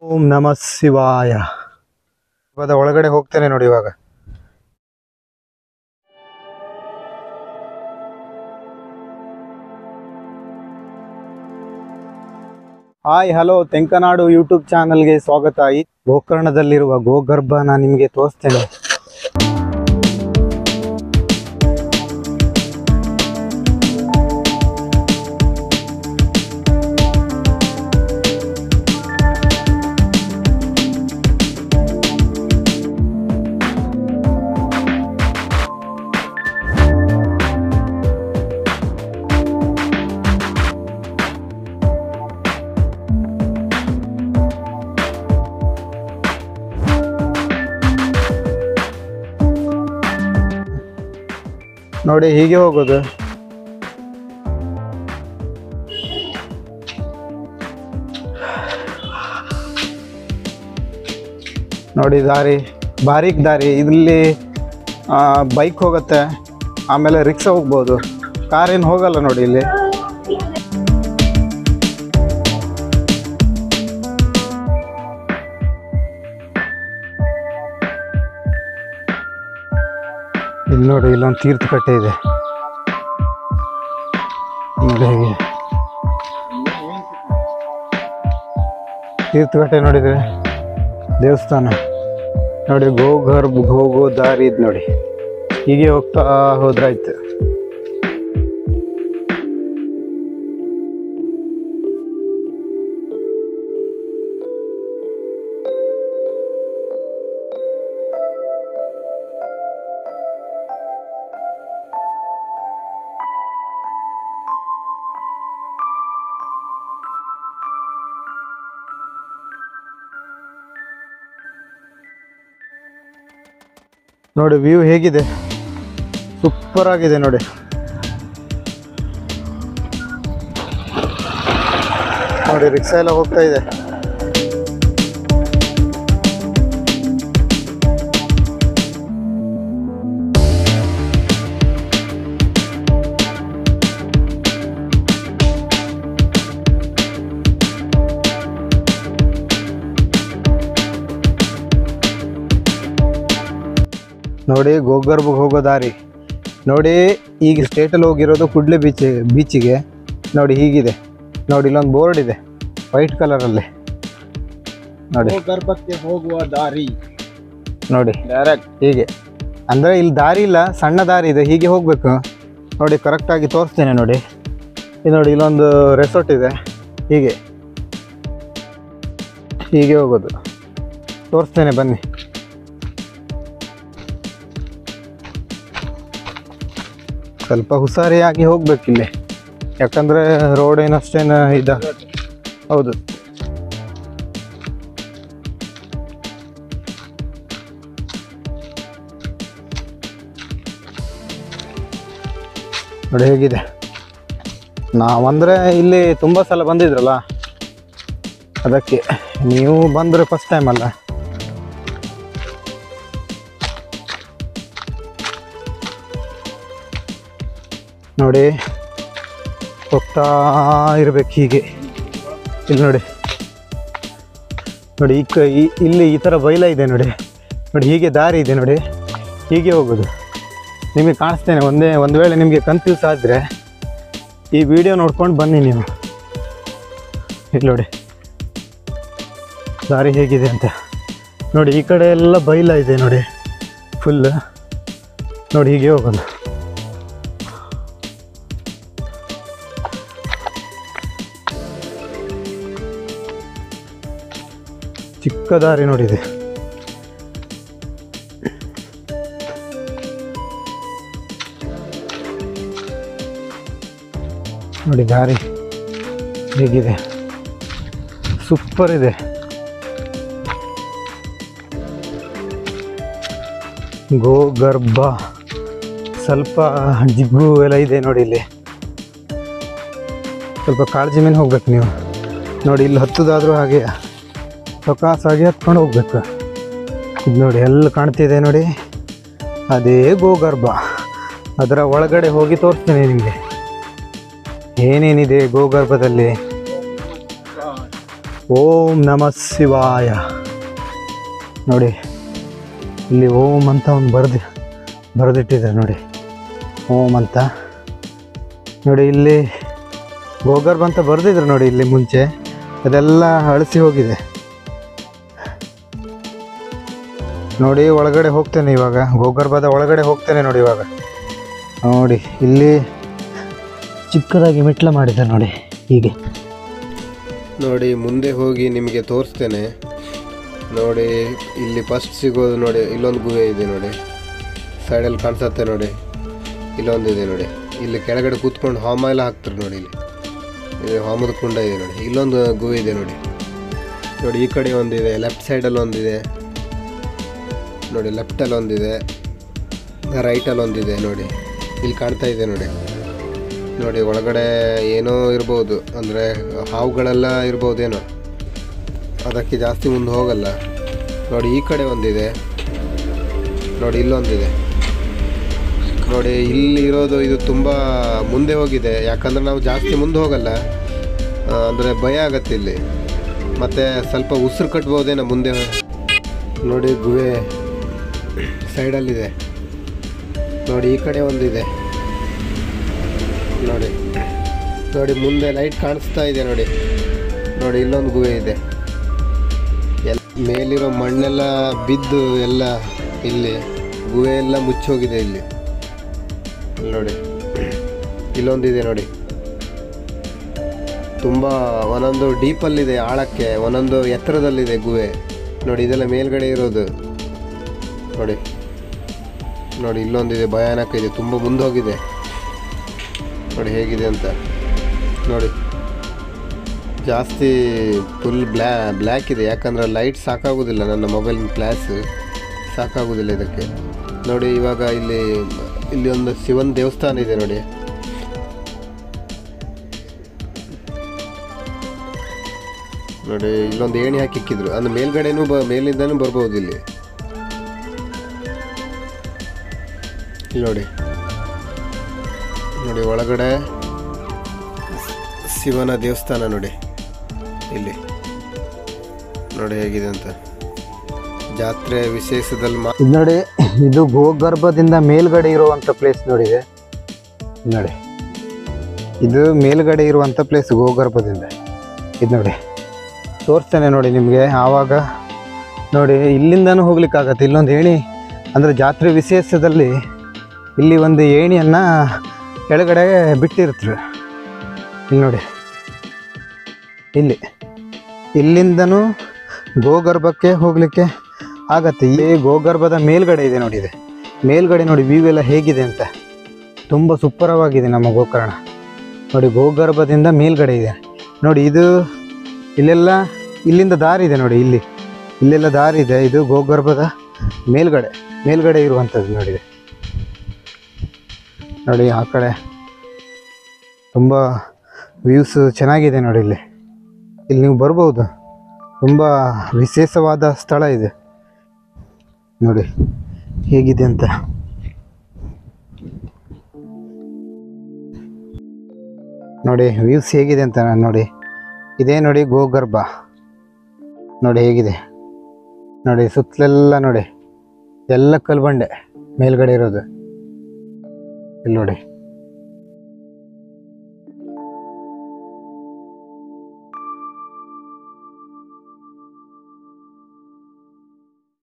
ಓಂ ನಮಃ ಶಿವಾಯ. ಇವಾಗ ಒಳಗಡೆ ಹೋಗ್ತೇನೆ ನೋಡಿ. ಇವಾಗ ಹಾಯ್ ಹಲೋ, ತೆಂಕನಾಡು ಯೂಟ್ಯೂಬ್ ಚಾನಲ್ಗೆ ಸ್ವಾಗತ. ಈ ಗೋಕರ್ಣದಲ್ಲಿರುವ ಗೋಗರ್ಭನ ನಿಮಗೆ ತೋರಿಸ್ತೇನೆ. ನೋಡಿ, ಹೀಗೆ ಹೋಗೋದು. ನೋಡಿ ದಾರಿ, ಬಾರೀಕ್ ದಾರಿ. ಇಲ್ಲಿ ಬೈಕ್ ಹೋಗುತ್ತೆ, ಆಮೇಲೆ ರಿಕ್ಷಾ ಹೋಗ್ಬೋದು. ಕಾರ್ ಏನು ಹೋಗಲ್ಲ ನೋಡಿ. ಇಲ್ಲಿ ನೋಡಿ, ಇಲ್ಲೊಂದು ತೀರ್ಥಕಟ್ಟೆ ಇದೆ ನೋಡಿ. ಹೇಗೆ ತೀರ್ಥಕಟ್ಟೆ ನೋಡಿದ್ರೆ ದೇವಸ್ಥಾನ ನೋಡಿ. ಗೋಗರ್ಭ ಹೋಗೋ ದಾರಿ ಇದು ನೋಡಿ. ಹೀಗೆ ಹೋಗ್ತಾ ಹೋದ್ರಾಯ್ತು. ನೋಡಿ ವ್ಯೂ ಹೇಗಿದೆ, ಸೂಪರ್ ಆಗಿದೆ ನೋಡಿ. ನೋಡಿ ರಿಕ್ಷಾ ಎಲ್ಲ ಹೋಗ್ತಾ ಇದೆ. ನೋಡಿ ಗೋಗರ್ಭಗೆ ಹೋಗೋ ದಾರಿ ನೋಡಿ. ಈಗ ಸ್ಟೇಟಲ್ಲಿ ಹೋಗಿರೋದು ಕುಡ್ಲೆ ಬೀಚಿಗೆ ನೋಡಿ. ಹೀಗಿದೆ ನೋಡಿ, ಇಲ್ಲೊಂದು ಬೋರ್ಡ್ ಇದೆ ವೈಟ್ ಕಲರಲ್ಲಿ ನೋಡಿ. ಗೋಗರ್ಭಕ್ಕೆ ಹೋಗುವ ದಾರಿ ನೋಡಿ ಡೈರೆಕ್ಟ್ ಹೀಗೆ. ಅಂದರೆ ಇಲ್ಲಿ ದಾರಿ ಇಲ್ಲ, ಸಣ್ಣ ದಾರಿ ಇದೆ, ಹೀಗೆ ಹೋಗಬೇಕು ನೋಡಿ. ಕರೆಕ್ಟಾಗಿ ತೋರಿಸ್ತೇನೆ ನೋಡಿ. ಇದು ನೋಡಿ, ಇಲ್ಲೊಂದು ರೆಸಾರ್ಟ್ ಇದೆ. ಹೀಗೆ ಹೀಗೆ ಹೋಗೋದು, ತೋರಿಸ್ತೇನೆ ಬನ್ನಿ. ಸ್ವಲ್ಪ ಹುಷಾರಿಯಾಗಿ ಹೋಗ್ಬೇಕಿಲ್ಲಿ, ಯಾಕಂದರೆ ರೋಡ್ ಏನಷ್ಟೇನು ಇದೆ. ಹೌದು, ನೋಡಿ ಹೇಗಿದೆ. ನಾವಂದರೆ ಇಲ್ಲಿ ತುಂಬ ಸಲ ಬಂದಿದ್ರಲ್ಲ, ಅದಕ್ಕೆ. ನೀವು ಬಂದರೆ ಫಸ್ಟ್ ಟೈಮ್ ಅಲ್ಲ. ನೋಡಿ ಹೋಗ್ತಾ ಇರ್ಬೇಕು ಹೀಗೆ. ಇಲ್ಲಿ ನೋಡಿ ನೋಡಿ, ಇಲ್ಲಿ ಈ ಥರ ಬೈಲ ಇದೆ ನೋಡಿ. ನೋಡಿ ಹೀಗೆ ದಾರಿ ಇದೆ ನೋಡಿ, ಹೀಗೆ ಹೋಗೋದು. ನಿಮಗೆ ಕಾಣಿಸ್ತೇನೆ. ಒಂದು ವೇಳೆ ನಿಮಗೆ ಕನ್ಫ್ಯೂಸ್ ಆದರೆ ಈ ವಿಡಿಯೋ ನೋಡ್ಕೊಂಡು ಬನ್ನಿ ನೀವು. ಇಲ್ಲಿ ನೋಡಿ ದಾರಿ ಹೇಗಿದೆ ಅಂತ ನೋಡಿ. ಈ ಕಡೆ ಎಲ್ಲ ಬೈಲ ಇದೆ ನೋಡಿ ಫುಲ್. ನೋಡಿ ಹೀಗೆ ಹೋಗೋದು. ಚಿಕ್ಕ ದಾರಿ ನೋಡಿದೆ. ನೋಡಿ ದಾರಿ ಹೇಗಿದೆ, ಸೂಪರ್ ಇದೆ. ಗೋಗರ್ಭ ಸ್ವಲ್ಪ ಜಿಗ್ಗು ಎಲ್ಲ ಇದೆ ನೋಡಿ. ಇಲ್ಲಿ ಸ್ವಲ್ಪ ಕಾಳಜಿ ಮೇಲೆ ಹೋಗ್ಬೇಕು ನೀವು ನೋಡಿ. ಇಲ್ಲಿ ಹತ್ತದಾದರೂ ಹಾಗೆ ಸೊಕಾಸಾಗಿ ಹತ್ಕೊಂಡು ಹೋಗ್ಬೇಕು. ಇದು ನೋಡಿ ಎಲ್ಲ ಕಾಣ್ತಿದೆ ನೋಡಿ, ಅದೇ ಗೋಗರ್ಭ. ಅದರ ಒಳಗಡೆ ಹೋಗಿ ತೋರಿಸ್ತೇನೆ ನಿಮಗೆ ಏನೇನಿದೆ ಗೋಗರ್ಭದಲ್ಲಿ. ಓಂ ನಮಃ ಶಿವಾಯ. ನೋಡಿ ಇಲ್ಲಿ ಓಂ ಅಂತ ಒಂದು ಬರೆದಿಟ್ಟಿದ್ದಾರೆ ನೋಡಿ, ಓಂ ಅಂತ. ನೋಡಿ ಇಲ್ಲಿ ಗೋಗರ್ಭ ಅಂತ ಬರೆದಿದ್ರು ನೋಡಿ, ಇಲ್ಲಿ ಮುಂಚೆ ಅದೆಲ್ಲ ಅಳಿಸಿ ಹೋಗಿದೆ. ನೋಡಿ ಒಳಗಡೆ ಹೋಗ್ತೇನೆ ಇವಾಗ, ಗೋಗರ್ಭದ ಒಳಗಡೆ ಹೋಗ್ತೇನೆ ನೋಡಿ ಇವಾಗ. ನೋಡಿ ಇಲ್ಲಿ ಚಿಕ್ಕದಾಗಿ ಮೆಟ್ಲ ಮಾಡಿದ್ದಾರೆ ನೋಡಿ ಹೀಗೆ. ನೋಡಿ ಮುಂದೆ ಹೋಗಿ ನಿಮಗೆ ತೋರಿಸ್ತೇನೆ. ನೋಡಿ ಇಲ್ಲಿ ಫಸ್ಟ್ ಸಿಗೋದು ನೋಡಿ, ಇಲ್ಲೊಂದು ಗುಹೆ ಇದೆ ನೋಡಿ, ಸೈಡಲ್ಲಿ ಕಾಣಿಸುತ್ತೆ ನೋಡಿ, ಇಲ್ಲೊಂದಿದೆ ನೋಡಿ. ಇಲ್ಲಿ ಕೆಳಗಡೆ ಕೂತ್ಕೊಂಡು ಹೋಮ ಎಲ್ಲ ಹಾಕ್ತಾರೆ ನೋಡಿ. ಇಲ್ಲಿ ಹೋಮದ ಕುಂಡ ಇದೆ ನೋಡಿ. ಇಲ್ಲೊಂದು ಗುಹೆ ಇದೆ ನೋಡಿ. ನೋಡಿ ಈ ಕಡೆ ಒಂದಿದೆ, ಲೆಫ್ಟ್ ಸೈಡಲ್ಲಿ ಒಂದಿದೆ ನೋಡಿ, ಲೆಫ್ಟಲ್ಲಿ ಒಂದಿದೆ, ರೈಟಲ್ಲಿ ಒಂದಿದೆ ನೋಡಿ. ಇಲ್ಲಿ ಕಾಣ್ತಾ ಇದೆ ನೋಡಿ. ನೋಡಿ ಒಳಗಡೆ ಏನೋ ಇರ್ಬೋದು, ಅಂದರೆ ಹಾವುಗಳೆಲ್ಲ ಇರ್ಬೋದೇನೋ, ಅದಕ್ಕೆ ಜಾಸ್ತಿ ಮುಂದೆ ಹೋಗಲ್ಲ. ನೋಡಿ ಈ ಕಡೆ ಒಂದಿದೆ ನೋಡಿ, ಇಲ್ಲೊಂದಿದೆ ನೋಡಿ. ಇಲ್ಲಿ ಇರೋದು ಇದು ತುಂಬ ಮುಂದೆ ಹೋಗಿದೆ, ಯಾಕಂದರೆ ನಾವು ಜಾಸ್ತಿ ಮುಂದೆ ಹೋಗಲ್ಲ, ಅಂದರೆ ಭಯ ಆಗತ್ತೆ ಇಲ್ಲಿ. ಮತ್ತು ಸ್ವಲ್ಪ ಉಸಿರು ಕಟ್ಬೋದೇನೋ ಮುಂದೆ. ನೋಡಿ ಗುಹೆ ಸೈಡಲ್ಲಿದೆ ನೋಡಿ, ಈ ಕಡೆ ಒಂದಿದೆ ನೋಡಿ. ನೋಡಿ ಮುಂದೆ ಲೈಟ್ ಕಾಣಿಸ್ತಾ ಇದೆ ನೋಡಿ. ನೋಡಿ ಇಲ್ಲೊಂದು ಗುಹೆ ಇದೆ. ಮೇಲಿರೋ ಮಣ್ಣೆಲ್ಲ ಬಿದ್ದು ಎಲ್ಲ ಇಲ್ಲಿ ಗುಹೆ ಎಲ್ಲ ಮುಚ್ಚೋಗಿದೆ ಇಲ್ಲಿ ನೋಡಿ. ಇಲ್ಲೊಂದಿದೆ ನೋಡಿ, ತುಂಬ ಒಂದೊಂದು ಡೀಪಲ್ಲಿದೆ, ಆಳಕ್ಕೆ ಒಂದೊಂದು ಎತ್ತರದಲ್ಲಿದೆ ಗುಹೆ ನೋಡಿ. ಇದೆಲ್ಲ ಮೇಲ್ಗಡೆ ಇರೋದು ನೋಡಿ. ನೋಡಿ ಇಲ್ಲೊಂದಿದೆ, ಭಯಾನಕ ಇದೆ, ತುಂಬ ಮುಂದೆ ಹೋಗಿದೆ ನೋಡಿ ಹೇಗಿದೆ ಅಂತ. ನೋಡಿ ಜಾಸ್ತಿ ಫುಲ್ ಬ್ಲ್ಯಾಕ್ ಇದೆ, ಯಾಕಂದರೆ ಲೈಟ್ ಸಾಕಾಗೋದಿಲ್ಲ, ನನ್ನ ಮೊಬೈಲ್ ಗ್ಲಾಸ್ ಸಾಕಾಗೋದಿಲ್ಲ ಇದಕ್ಕೆ. ನೋಡಿ ಇವಾಗ ಇಲ್ಲಿ ಒಂದು ಶಿವನ ದೇವಸ್ಥಾನ ಇದೆ ನೋಡಿ. ನೋಡಿ ಇಲ್ಲೊಂದು ಏಣಿ ಹಾಕಿಕ್ಕಿದ್ರು, ಅಂದ್ರೆ ಮೇಲ್ಗಡೆನೂ ಮೇಲಿಂದನೂ ಬರ್ಬೋದು ಇಲ್ಲಿ ನೋಡಿ. ನೋಡಿ ಒಳಗಡೆ ಶಿವನ ದೇವಸ್ಥಾನ ನೋಡಿ ಇಲ್ಲಿ. ನೋಡಿ ಹೇಗಿದೆ ಅಂತ, ಜಾತ್ರೆ ವಿಶೇಷದಲ್ಲಿ ಇದು ನೋಡಿ. ಇದು ಗೋಗರ್ಭದಿಂದ ಮೇಲ್ಗಡೆ ಇರುವಂಥ ಪ್ಲೇಸ್ ನೋಡಿದೆ ನೋಡಿ. ಇದು ಮೇಲ್ಗಡೆ ಇರುವಂಥ ಪ್ಲೇಸ್ ಗೋಗರ್ಭದಿಂದ. ಇದು ನೋಡಿ ತೋರಿಸ್ತೇನೆ ನೋಡಿ ನಿಮಗೆ. ಆವಾಗ ನೋಡಿ ಇಲ್ಲಿಂದನೂ ಹೋಗ್ಲಿಕ್ಕಾಗತ್ತೆ. ಇಲ್ಲೊಂದು ಏಣಿ, ಅಂದರೆ ಜಾತ್ರೆ ವಿಶೇಷದಲ್ಲಿ ಇಲ್ಲಿ ಒಂದು ಏಣಿಯನ್ನು ಕೆಳಗಡೆ ಬಿಟ್ಟಿರ್ತಾರೆ ಇಲ್ಲಿ ನೋಡಿ. ಇಲ್ಲಿಂದನೂ ಗೋಗರ್ಭಕ್ಕೆ ಹೋಗಲಿಕ್ಕೆ ಆಗತ್ತೆ. ಈ ಗೋಗರ್ಭದ ಮೇಲ್ಗಡೆ ಇದೆ ನೋಡಿ, ಇದೆ ಮೇಲ್ಗಡೆ ನೋಡಿ ವ್ಯೂ ಎಲ್ಲ ಹೇಗಿದೆ ಅಂತ. ತುಂಬ ಸೂಪರವಾಗಿದೆ ನಮ್ಮ ಗೋಕರ್ಣ ನೋಡಿ. ಗೋಗರ್ಭದಿಂದ ಮೇಲ್ಗಡೆ ಇದೆ ನೋಡಿ. ಇಲ್ಲಿಂದ ದಾರಿ ಇದೆ ನೋಡಿ, ಇಲ್ಲೆಲ್ಲ ದಾರಿ ಇದೆ. ಇದು ಗೋಗರ್ಭದ ಮೇಲ್ಗಡೆ ಇರುವಂಥದ್ದು ನೋಡಿದೆ ನೋಡಿ. ಆ ಕಡೆ ತುಂಬ ವ್ಯೂಸ್ ಚೆನ್ನಾಗಿದೆ ನೋಡಿ. ಇಲ್ಲಿ ನೀವು ಬರ್ಬೋದು, ತುಂಬ ವಿಶೇಷವಾದ ಸ್ಥಳ ಇದೆ ನೋಡಿ ಹೇಗಿದೆ ಅಂತ. ನೋಡಿ ವ್ಯೂಸ್ ಹೇಗಿದೆ ಅಂತ ನೋಡಿ. ಇದೇ ನೋಡಿ ಗೋಗರ್ಭ ನೋಡಿ ಹೇಗಿದೆ ನೋಡಿ. ಸುತ್ತಲೆಲ್ಲ ನೋಡಿ, ಎಲ್ಲ ಕಲ್ಬಂಡೆ ಮೇಲ್ಗಡೆ ಇರೋದು ಇಲ್ಲಿ ನೋಡಿ.